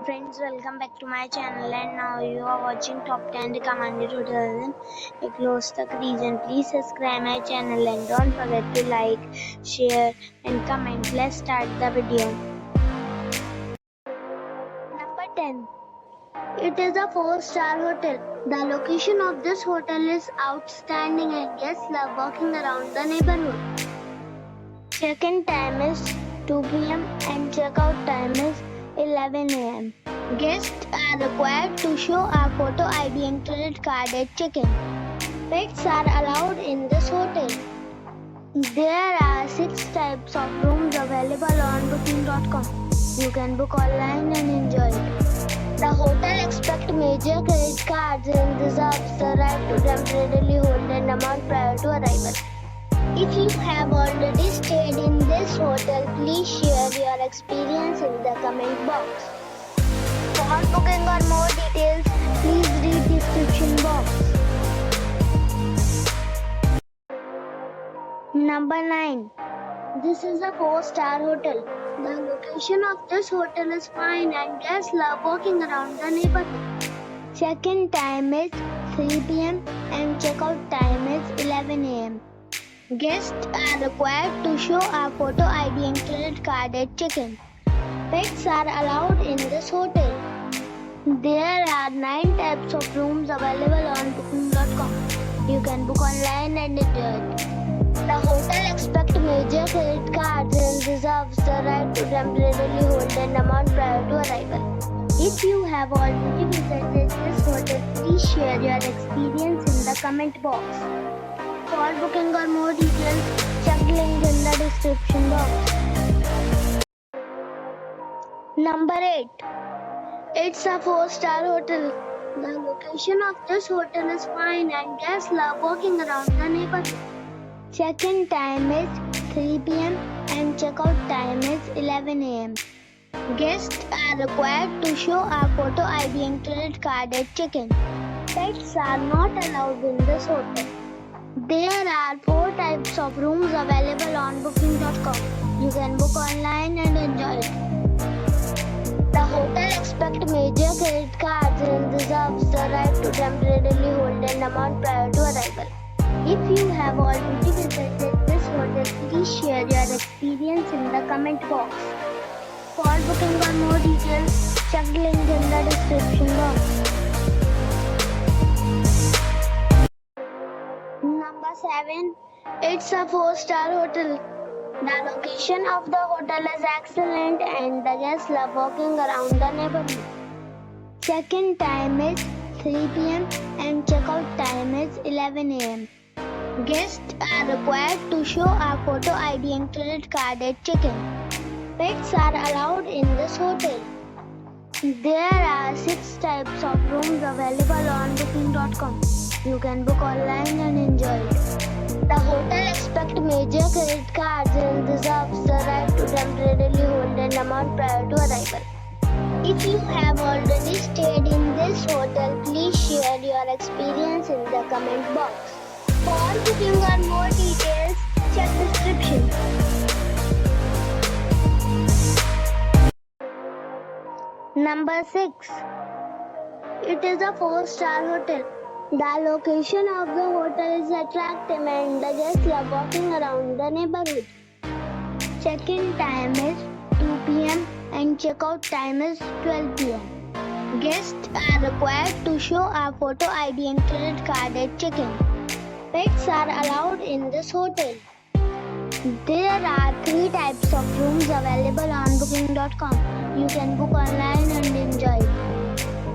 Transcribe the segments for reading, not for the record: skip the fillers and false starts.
Friends, welcome back to my channel, and now you are watching top 10 recommended hotels in Gloucester region. Please subscribe my channel and don't forget to like, share and comment. Let's start the video. Number 10. It is a 4-star hotel. The location of this hotel is outstanding and guests love walking around the neighborhood. Check-in time is 2 p.m. and check-out time is 11 a.m. Guests are required to show a photo ID and credit card at check-in. Pets are allowed in this hotel. There are 6 types of rooms available on booking.com. You can book online and enjoy it. The hotel accepts major credit cards and reserves the right to temporarily hold an amount prior to arrival. If you have already stayed in this hotel, please share your experience in the comment box. For booking or more details, please read description box. Number 9. This is a 4-star hotel. The location of this hotel is fine and guests love walking around the neighborhood. Check-in time is 3 p.m. and check-out time is 11 a.m. Guests are required to show a photo ID and credit card at check-in. Pets are allowed in this hotel. There are 9 types of rooms available on booking.com. You can book online and enjoy it. The hotel accepts major credit cards and reserves the right to temporarily hold an amount prior to arrival. If you have already visited this hotel, please share your experience in the comment box. For booking or more details, check the link in the description box. Number 8. It's a 4-star hotel. The location of this hotel is fine and guests love walking around the neighborhood. Check-in time is 3 p.m. and check-out time is 11 a.m. Guests are required to show a photo ID and credit card at check-in. Pets are not allowed in this hotel. There are 4 types of rooms available on booking.com. You can book online and enjoy it. The hotel accepts major credit cards and reserves the right to temporarily hold an amount prior to arrival. If you have already visited this hotel, please share your experience in the comment box. For booking or more details, check the link in the description box. Number 7. It's a 4-star hotel. The location of the hotel is excellent and the guests love walking around the neighborhood. Check-in time is 3 p.m. and check-out time is 11 a.m. Guests are required to show a photo ID and credit card at check-in. Pets are allowed in this hotel. There are 6 types of rooms available on booking.com. You can book online and enjoy it. The hotel accepts major credit cards and reserves the right to temporarily hold an amount prior to arrival. If you have already stayed in this hotel, please share your experience in the comment box. For booking or more details, check description. Number 6. It is a 4-star hotel. The location of the hotel is attractive and the guests love walking around the neighborhood. Check-in time is 2 p.m. and check-out time is 12 p.m. Guests are required to show a photo ID and credit card at check-in. Pets are allowed in this hotel. There are 3 types of rooms available on booking.com. You can book online and enjoy it.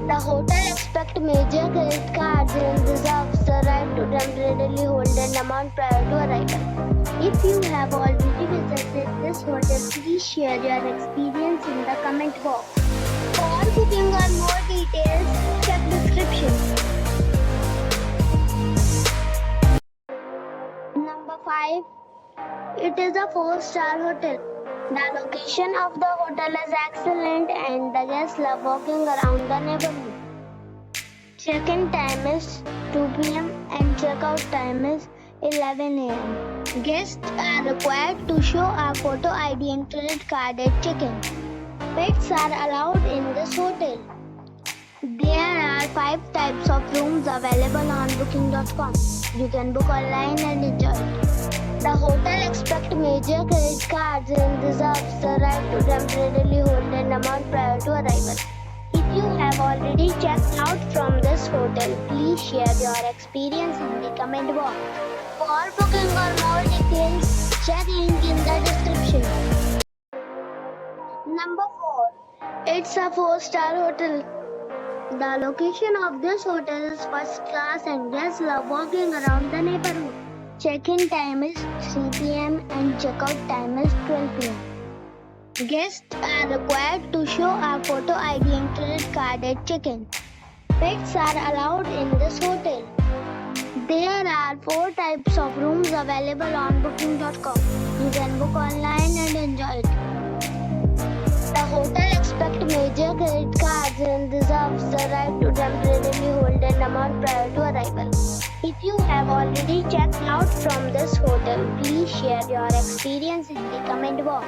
The hotel accepts major credit cards and reserves the right to temporarily hold an amount prior to arrival. If you have already visited this hotel, please share your experience in the comment box. For booking or more details, check description. Number 5. It is a 4-star hotel. The location of the hotel is excellent and the guests love walking around the neighborhood. Check-in time is 2 p.m. and check-out time is 11 a.m. Guests are required to show a photo ID and credit card at check-in. Pets are allowed in this hotel. There are 5 types of rooms available on booking.com. You can book online and enjoy it. The hotel expects major credit cards and reserves the right to temporarily hold an amount prior to arrival. If you have already checked out from this hotel, please share your experience in the comment box. For booking or more details, check link in the description. Number 4. It's a 4-star hotel. The location of this hotel is first class and guests love walking around the neighborhood. Check-in time is 3 p.m. and check-out time is 12 p.m. Guests are required to show a photo ID and credit card at check-in. Pets are allowed in this hotel. There are 4 types of rooms available on booking.com. You can book online and enjoy it. The hotel expects major credit cards and reserves the right to temporarily hold an amount prior to arrival. If you have already checked out from this hotel, please share your experience in the comment box.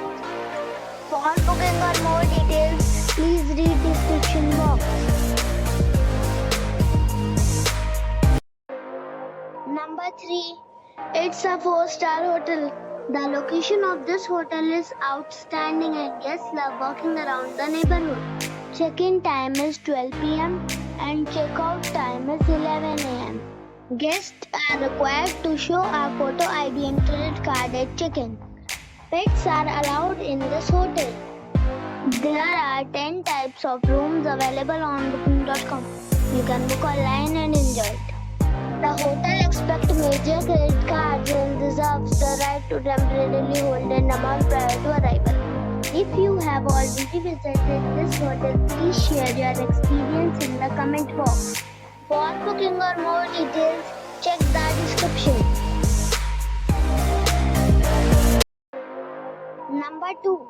For booking or more details, please read description box. Number 3. It's a 4-star hotel. The location of this hotel is outstanding and guests love walking around the neighborhood. Check-in time is 12 p.m. and check-out time is 11 a.m. Guests are required to show a photo ID and credit card at check-in. Pets are allowed in this hotel. There are 10 types of rooms available on booking.com. You can book online and enjoy it. The hotel expects major credit cards and reserves the right to temporarily hold an amount prior to arrival. If you have already visited this hotel, please share your experience in the comment box. For booking or more details, check the description. Number 2.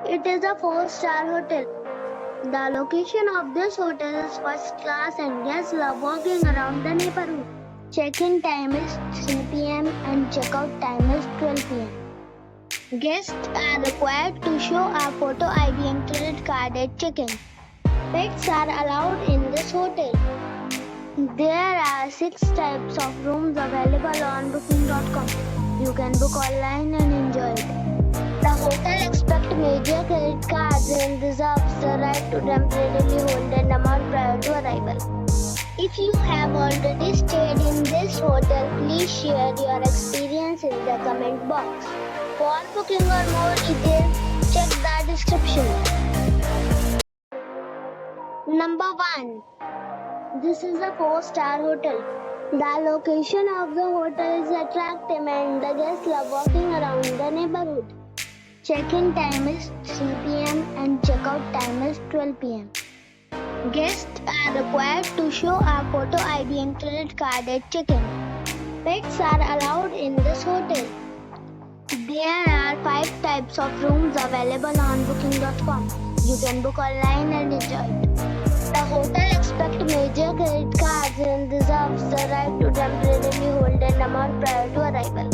It is a 4-star hotel. The location of this hotel is first class and guests love walking around the neighborhood. Check-in time is 3 p.m. and check-out time is 12 p.m. Guests are required to show a photo ID and credit card at check-in. Pets are allowed in this hotel. There are 6 types of rooms available on booking.com. You can book online and enjoy it. The hotel expects major credit cards and reserves the right to temporarily hold an amount prior to arrival. If you have already stayed in this hotel, please share your experience in the comment box. For booking or more details, check the description. Number 1. This is a 4-star hotel. The location of the hotel is attractive and the guests love walking around the neighborhood. Check-in time is 3 p.m. and check-out time is 12 p.m. Guests are required to show a photo ID and credit card at check-in. Pets are allowed in this hotel. There are 5 types of rooms available on booking.com. You can book online and enjoy it. The hotel expects major credit cards and reserves the right to temporarily hold an amount prior to arrival.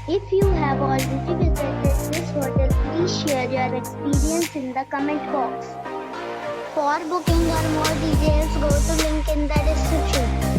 If you have already visited this hotel, please share your experience in the comment box. For booking or more details, go to link in the description.